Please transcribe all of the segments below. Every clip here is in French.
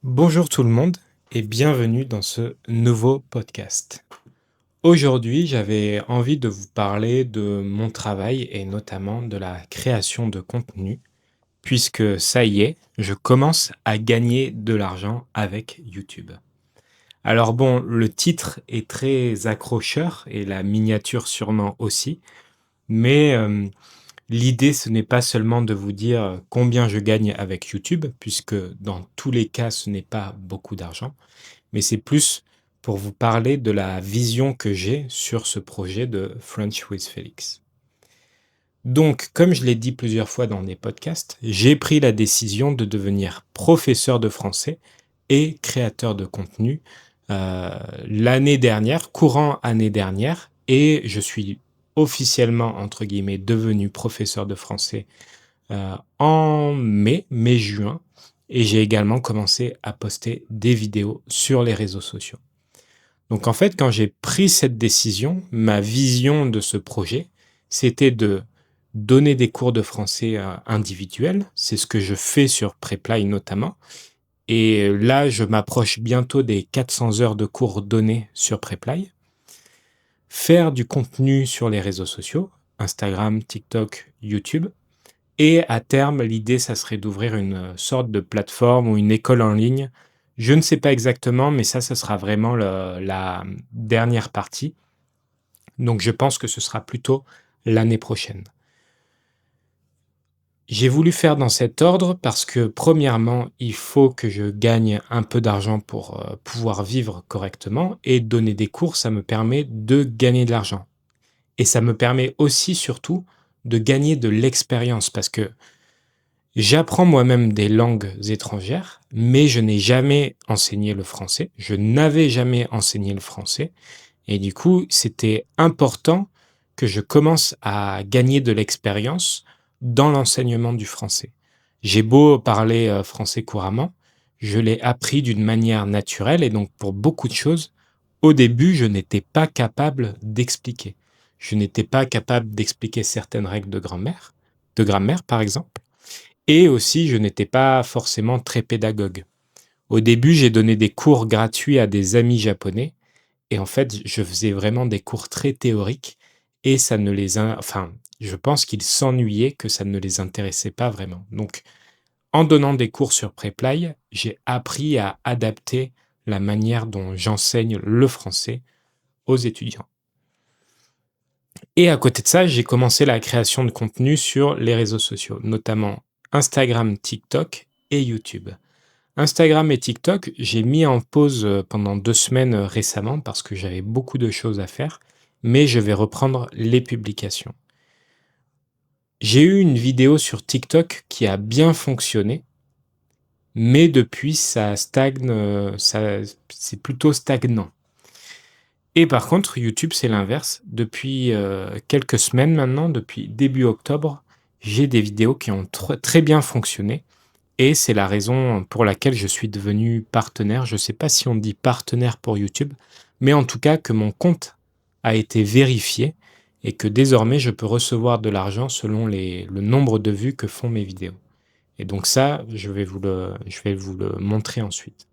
Bonjour tout le monde et bienvenue dans ce nouveau podcast. Aujourd'hui, j'avais envie de vous parler de mon travail et notamment de la création de contenu, puisque ça y est, je commence à gagner de l'argent avec YouTube. Alors bon, le titre est très accrocheur et la miniature sûrement aussi, mais l'idée, ce n'est pas seulement de vous dire combien je gagne avec YouTube, puisque dans tous les cas, ce n'est pas beaucoup d'argent, mais c'est plus pour vous parler de la vision que j'ai sur ce projet de French with Felix. Donc, comme je l'ai dit plusieurs fois dans des podcasts, j'ai pris la décision de devenir professeur de français et créateur de contenu euh, l'année dernière, courant année dernière, et je suis officiellement, entre guillemets, devenu professeur de français en mai-juin, et j'ai également commencé à poster des vidéos sur les réseaux sociaux. Donc en fait, quand j'ai pris cette décision, ma vision de ce projet, c'était de donner des cours de français individuels. C'est ce que je fais sur Preply notamment. Et là, je m'approche bientôt des 400 heures de cours donnés sur Preply. Faire du contenu sur les réseaux sociaux, Instagram, TikTok, YouTube. Et à terme, l'idée, ça serait d'ouvrir une sorte de plateforme ou une école en ligne. Je ne sais pas exactement, mais ça sera vraiment la dernière partie. Donc je pense que ce sera plutôt l'année prochaine. J'ai voulu faire dans cet ordre parce que premièrement, il faut que je gagne un peu d'argent pour pouvoir vivre correctement et donner des cours, ça me permet de gagner de l'argent. Et ça me permet aussi surtout de gagner de l'expérience parce que j'apprends moi-même des langues étrangères, mais je n'ai jamais enseigné le français. Je n'avais jamais enseigné le français. Et du coup, c'était important que je commence à gagner de l'expérience dans l'enseignement du français. J'ai beau parler français couramment, je l'ai appris d'une manière naturelle et donc pour beaucoup de choses, au début, je n'étais pas capable d'expliquer. Je n'étais pas capable d'expliquer certaines règles de grammaire par exemple. Et aussi, je n'étais pas forcément très pédagogue. Au début, j'ai donné des cours gratuits à des amis japonais et en fait, je faisais vraiment des cours très théoriques et ça ne les in enfin, je pense qu'ils s'ennuyaient, que ça ne les intéressait pas vraiment. Donc, en donnant des cours sur Preply, j'ai appris à adapter la manière dont j'enseigne le français aux étudiants. Et à côté de ça, j'ai commencé la création de contenu sur les réseaux sociaux, notamment Instagram, TikTok et YouTube. Instagram et TikTok, j'ai mis en pause pendant 2 semaines récemment parce que j'avais beaucoup de choses à faire, mais je vais reprendre les publications. J'ai eu une vidéo sur TikTok qui a bien fonctionné, mais depuis ça stagne, c'est plutôt stagnant. Et par contre, YouTube, c'est l'inverse. Depuis quelques semaines maintenant, depuis début octobre, j'ai des vidéos qui ont très bien fonctionné. Et c'est la raison pour laquelle je suis devenu partenaire. Je ne sais pas si on dit partenaire pour YouTube, mais en tout cas que mon compte a été vérifié et que désormais je peux recevoir de l'argent selon le nombre de vues que font mes vidéos. Et donc ça, je vais vous le montrer ensuite.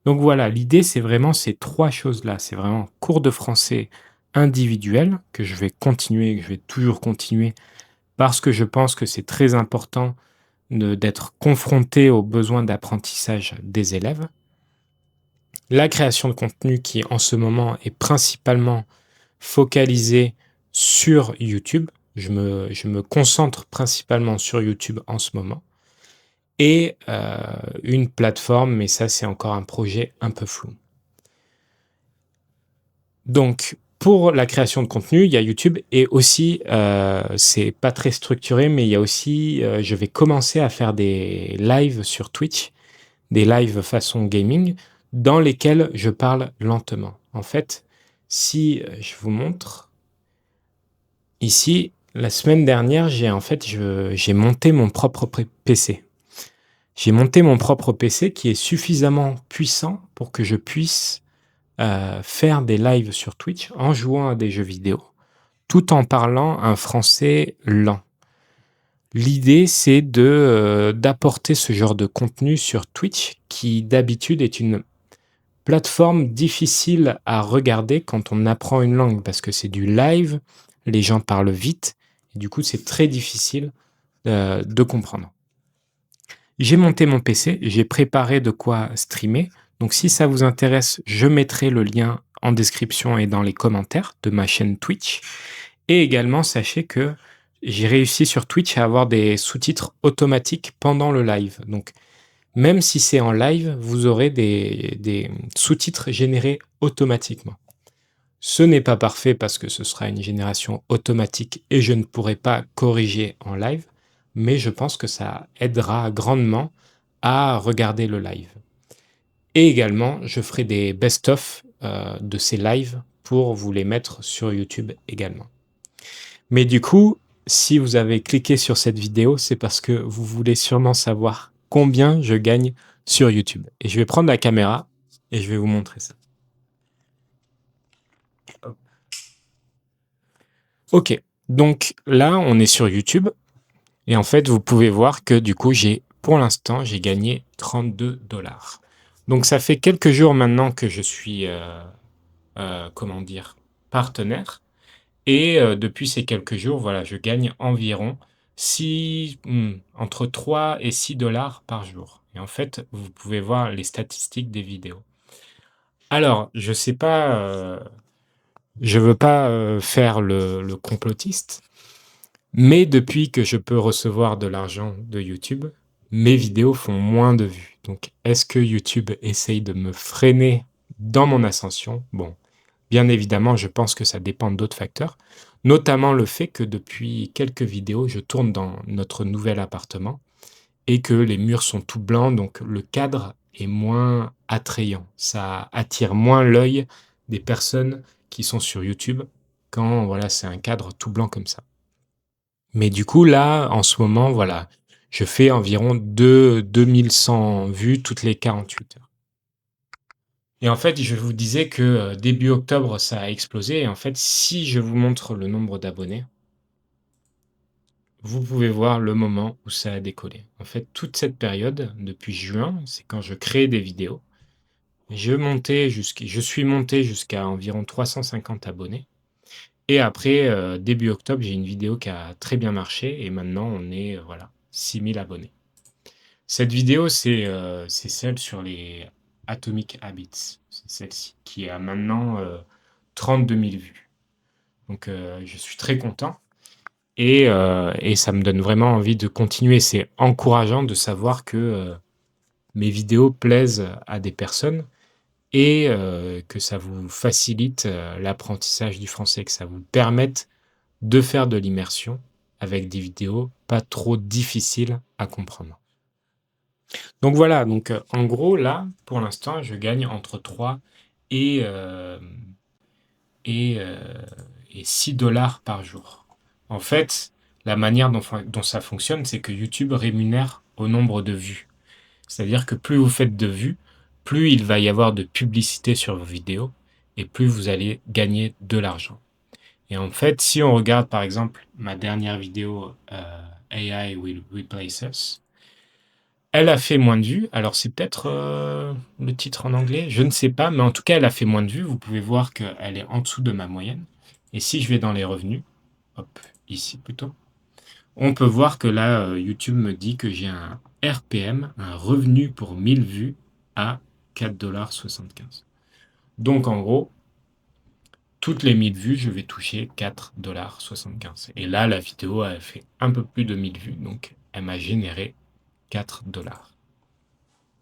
Donc voilà, l'idée c'est vraiment ces trois choses-là. C'est vraiment cours de français individuel que je vais continuer, que je vais toujours continuer parce que je pense que c'est très important d'être confronté aux besoins d'apprentissage des élèves. La création de contenu qui, en ce moment, est principalement focalisée sur YouTube. Je me concentre principalement sur YouTube en ce moment. Et une plateforme, mais ça, c'est encore un projet un peu flou. Donc, pour la création de contenu, il y a YouTube et aussi, c'est pas très structuré, mais il y a aussi, je vais commencer à faire des lives sur Twitch, des lives façon gaming, dans lesquels je parle lentement. En fait, si je vous montre, ici, la semaine dernière, j'ai monté mon propre PC. J'ai monté mon propre PC qui est suffisamment puissant pour que je puisse faire des lives sur Twitch en jouant à des jeux vidéo, tout en parlant un français lent. L'idée, c'est d'apporter ce genre de contenu sur Twitch qui, d'habitude, est une plateforme difficile à regarder quand on apprend une langue parce que c'est du live, les gens parlent vite et du coup, c'est très difficile, de comprendre. J'ai monté mon PC, j'ai préparé de quoi streamer, donc si ça vous intéresse, je mettrai le lien en description et dans les commentaires de ma chaîne Twitch et également sachez que j'ai réussi sur Twitch à avoir des sous-titres automatiques pendant le live, donc même si c'est en live, vous aurez des sous-titres générés automatiquement. Ce n'est pas parfait parce que ce sera une génération automatique et je ne pourrai pas corriger en live, mais je pense que ça aidera grandement à regarder le live. Et également, je ferai des best-of de ces lives pour vous les mettre sur YouTube également. Mais du coup, si vous avez cliqué sur cette vidéo, c'est parce que vous voulez sûrement savoir combien je gagne sur YouTube. Et je vais prendre la caméra et je vais vous montrer ça. Ok, donc là, on est sur YouTube. Et en fait, vous pouvez voir que du coup, pour l'instant, j'ai gagné 32 $. Donc ça fait quelques jours maintenant que je suis, comment dire, partenaire. Et depuis ces quelques jours, voilà, je gagne environ entre 3 et 6 $ par jour. Et en fait, vous pouvez voir les statistiques des vidéos. Alors, je sais pas, je veux pas faire le complotiste, mais depuis que je peux recevoir de l'argent de YouTube, mes vidéos font moins de vues. Donc, est-ce que YouTube essaye de me freiner dans mon ascension? Bon, bien évidemment, je pense que ça dépend d'autres facteurs, notamment le fait que depuis quelques vidéos, je tourne dans notre nouvel appartement et que les murs sont tout blancs, donc le cadre est moins attrayant. Ça attire moins l'œil des personnes qui sont sur YouTube quand voilà, c'est un cadre tout blanc comme ça. Mais du coup, là, en ce moment, voilà, je fais environ 2100 vues toutes les 48 heures. Et en fait, je vous disais que début octobre, ça a explosé. Et en fait, si je vous montre le nombre d'abonnés, vous pouvez voir le moment où ça a décollé. En fait, toute cette période, depuis juin, c'est quand je crée des vidéos. Je suis monté jusqu'à environ 350 abonnés. Et après, début octobre, j'ai une vidéo qui a très bien marché. Et maintenant, on est, voilà, 6000 abonnés. Cette vidéo, c'est celle sur les Atomic Habits. C'est celle-ci qui a maintenant 32 000 vues. Donc, je suis très content et ça me donne vraiment envie de continuer. C'est encourageant de savoir que mes vidéos plaisent à des personnes et que ça vous facilite l'apprentissage du français, que ça vous permette de faire de l'immersion avec des vidéos pas trop difficiles à comprendre. Donc voilà, donc en gros, là, pour l'instant, je gagne entre 3 et, euh, et, euh, et 6 $ par jour. En fait, la manière dont ça fonctionne, c'est que YouTube rémunère au nombre de vues. C'est-à-dire que plus vous faites de vues, plus il va y avoir de publicité sur vos vidéos et plus vous allez gagner de l'argent. Et en fait, si on regarde par exemple ma dernière vidéo AI Will Replace Us, elle a fait moins de vues. Alors, c'est peut-être le titre en anglais, je ne sais pas, mais en tout cas, elle a fait moins de vues. Vous pouvez voir qu'elle est en dessous de ma moyenne. Et si je vais dans les revenus, hop, ici plutôt, on peut voir que là, YouTube me dit que j'ai un RPM, un revenu pour 1000 vues à 4,75 $. Donc, en gros, toutes les 1000 vues, je vais toucher 4,75 $. Et là, la vidéo a fait un peu plus de 1000 vues, donc elle m'a généré 4 $.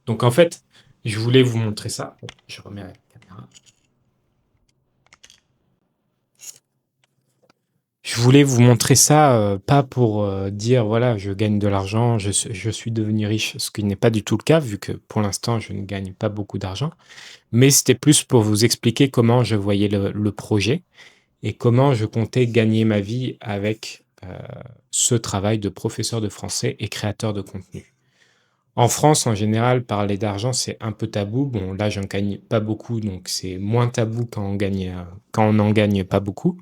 Donc en fait, je voulais vous montrer ça. Je remets la caméra. Je voulais vous montrer ça, pas pour dire voilà, je gagne de l'argent, je suis devenu riche, ce qui n'est pas du tout le cas, vu que pour l'instant, je ne gagne pas beaucoup d'argent. Mais c'était plus pour vous expliquer comment je voyais le projet et comment je comptais gagner ma vie avec ce travail de professeur de français et créateur de contenu. En France, en général, parler d'argent, c'est un peu tabou. Bon, là, j'en gagne pas beaucoup, donc c'est moins tabou quand on n'en gagne pas beaucoup.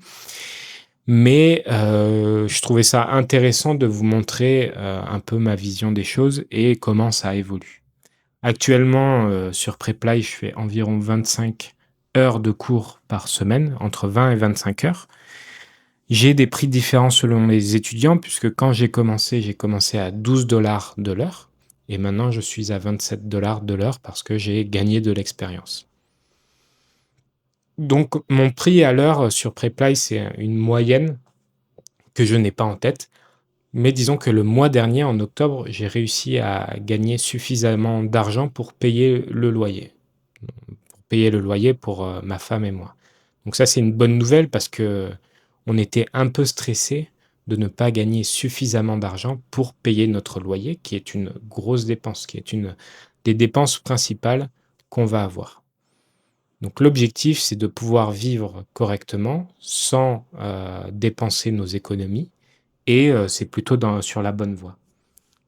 Mais je trouvais ça intéressant de vous montrer, un peu ma vision des choses et comment ça évolue. Actuellement, sur Preply, je fais environ 25 heures de cours par semaine, entre 20 et 25 heures. J'ai des prix différents selon les étudiants puisque quand j'ai commencé à 12 $ de l'heure et maintenant je suis à 27 $ de l'heure parce que j'ai gagné de l'expérience. Donc mon prix à l'heure sur Preply, c'est une moyenne que je n'ai pas en tête, mais disons que le mois dernier, en octobre, j'ai réussi à gagner suffisamment d'argent pour payer le loyer. Pour payer le loyer pour, ma femme et moi. Donc ça, c'est une bonne nouvelle parce que on était un peu stressés de ne pas gagner suffisamment d'argent pour payer notre loyer, qui est une grosse dépense, qui est une des dépenses principales qu'on va avoir. Donc l'objectif, c'est de pouvoir vivre correctement sans, dépenser nos économies et c'est plutôt sur la bonne voie.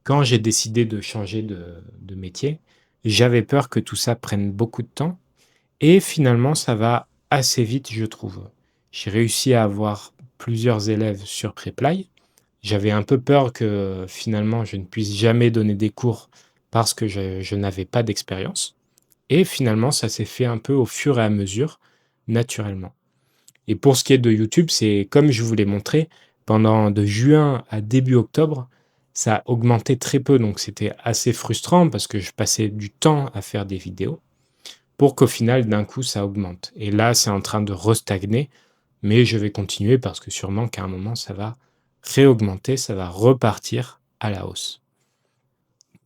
Quand j'ai décidé de changer de métier, j'avais peur que tout ça prenne beaucoup de temps et finalement ça va assez vite, je trouve. J'ai réussi à avoir plusieurs élèves sur Preply. J'avais un peu peur que finalement je ne puisse jamais donner des cours parce que je n'avais pas d'expérience et finalement ça s'est fait un peu au fur et à mesure, naturellement. Et pour ce qui est de YouTube, c'est comme je vous l'ai montré, pendant de juin à début octobre, ça a augmenté très peu, donc c'était assez frustrant parce que je passais du temps à faire des vidéos pour qu'au final, d'un coup, ça augmente. Et là, c'est en train de restagner, mais je vais continuer parce que sûrement qu'à un moment, ça va réaugmenter, ça va repartir à la hausse.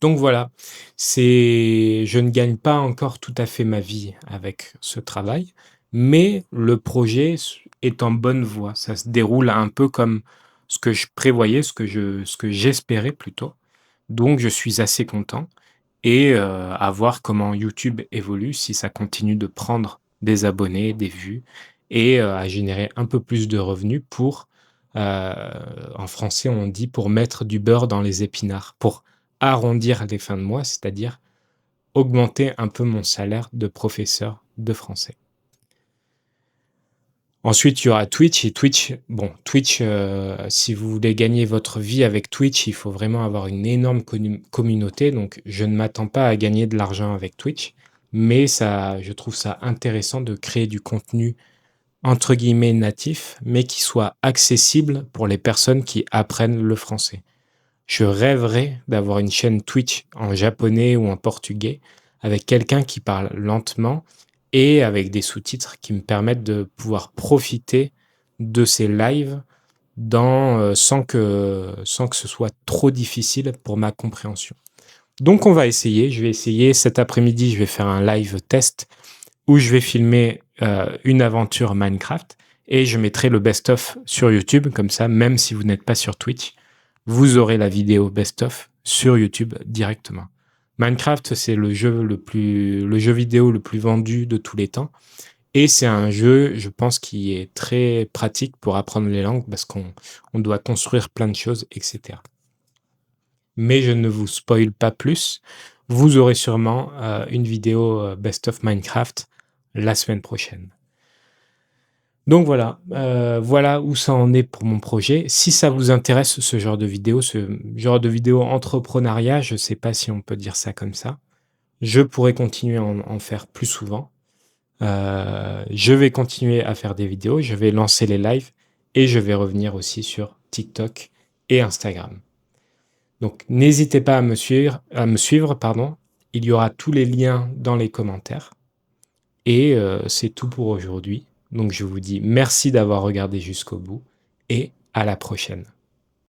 Donc voilà, je ne gagne pas encore tout à fait ma vie avec ce travail, mais le projet est en bonne voie. Ça se déroule un peu comme ce que je prévoyais, ce que j'espérais plutôt. Donc je suis assez content et à voir comment YouTube évolue, si ça continue de prendre des abonnés, des vues et à générer un peu plus de revenus pour, en français, on dit pour mettre du beurre dans les épinards, pour arrondir les fins de mois, c'est-à-dire augmenter un peu mon salaire de professeur de français. Ensuite, il y aura Twitch et Twitch, si vous voulez gagner votre vie avec Twitch, il faut vraiment avoir une énorme communauté, donc je ne m'attends pas à gagner de l'argent avec Twitch, mais ça je trouve ça intéressant de créer du contenu entre guillemets «natif», mais qui soit accessible pour les personnes qui apprennent le français. Je rêverais d'avoir une chaîne Twitch en japonais ou en portugais, avec quelqu'un qui parle lentement et avec des sous-titres qui me permettent de pouvoir profiter de ces lives sans que ce soit trop difficile pour ma compréhension. Donc on va essayer, je vais essayer cet après-midi, je vais faire un live test où je vais filmer, une aventure Minecraft et je mettrai le best of sur YouTube, comme ça, même si vous n'êtes pas sur Twitch, vous aurez la vidéo best of sur YouTube directement. Minecraft, c'est le jeu vidéo le plus vendu de tous les temps et c'est un jeu, je pense, qui est très pratique pour apprendre les langues parce qu'on doit construire plein de choses et cetera. Mais je ne vous spoil pas plus. Vous aurez sûrement, une vidéo, best of Minecraft la semaine prochaine. Donc voilà, voilà où ça en est pour mon projet. Si ça vous intéresse ce genre de vidéo, ce genre de vidéo entrepreneuriat, je ne sais pas si on peut dire ça comme ça, je pourrais continuer à en faire plus souvent. Je vais continuer à faire des vidéos, je vais lancer les lives et je vais revenir aussi sur TikTok et Instagram. Donc n'hésitez pas à me suivre, pardon. Il y aura tous les liens dans les commentaires et c'est tout pour aujourd'hui. Donc je vous dis merci d'avoir regardé jusqu'au bout et à la prochaine.